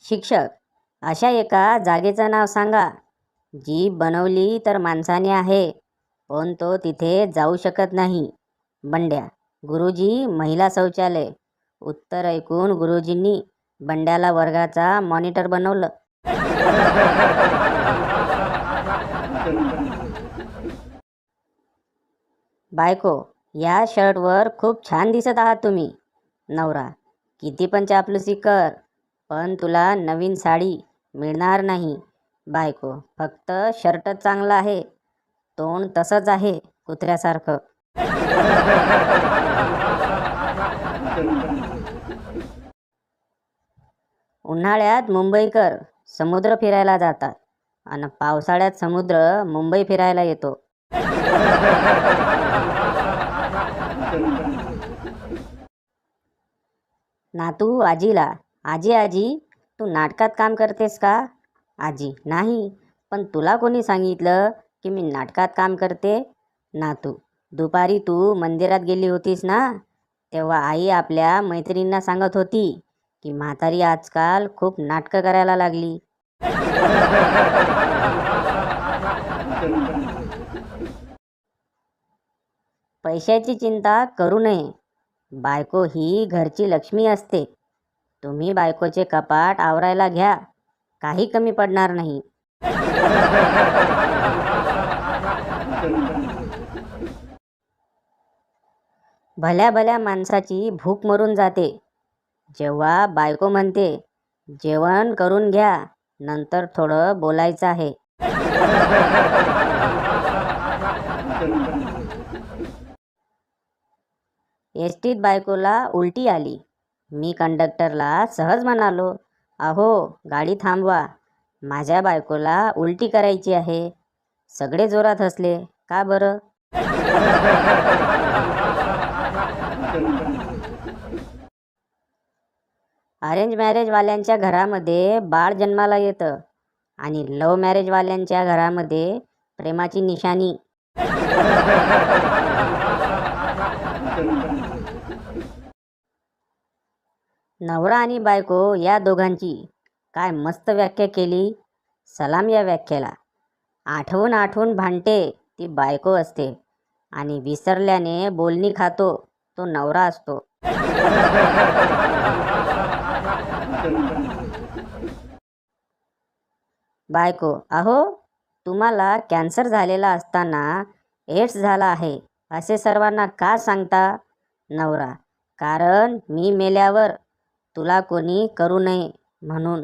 शिक्षक, अशा एका जागेचं नाव सांगा जी बनवली तर माणसाने आहे पण तो तिथे जाऊ शकत नाही. बंड्या: गुरुजी, महिला शौचालय. उत्तर ऐकून गुरुजींनी बंड्याला वर्गाचा मॉनिटर बनवलं. बायको: या शर्टवर खूप छान दिसत आहात तुम्ही. नवरा: किती पण चापलुसी कर पण तुला नवीन साडी मिळणार नाही. बायको: फक्त शर्टच चांगला आहे, तोंड तसंच आहे कुत्र्यासारखं. उन्हाळ्यात मुंबईकर समुद्र फिरायला जातात आणि पावसाळ्यात समुद्र मुंबई फिरायला येतो. नातू आजीला: आजी आजी, तू नाटकात काम करतेस का? आजी: नाही, पण तुला कोणी सांगितलं की मी नाटकात काम करते? नातू: दुपारी तू मंदिरात गेली होतीस ना, तेव्हा आई आपल्या मैत्रिणींना सांगत होती की म्हातारी आजकाल खूप नाटकं करायला लागली. पैशाची चिंता करू नये, बायको ही घरची लक्ष्मी असते. तुम्ही बायकोचे कपाट आवरायला घ्या, काही कमी पडणार नाही. भल्या भल्या माणसाची भूक मरून जाते जेव्हा बायको म्हणते, जेवण करून घ्या, नंतर थोडं बोलायचं आहे. एसटीत बायकोला उलटी आली. मी कंडक्टरला सहज म्हणालो, अहो गाडी थांबवा, माझ्या बायकोला उलटी करायची आहे. सगळे जोरात हसले. का बरं? अरेंज मॅरेजवाल्यांच्या घरामध्ये बाळ जन्माला येतं आणि लव्ह मॅरेजवाल्यांच्या घरामध्ये प्रेमाची निशाणी. नवरा आणि बायको या दोघांची काय मस्त व्याख्या केली. सलाम या व्याख्याला. आठवून आठवून भांडते ती बायको असते आणि विसरल्याने बोलणी खातो तो नवरा असतो. बायको: अहो, तुम्हाला कॅन्सर झालेला असताना एड्स झाला आहे असे सर्वांना का सांगता? नवरा: कारण मी मेल्यावर तुला कोणी करू नये म्हणून.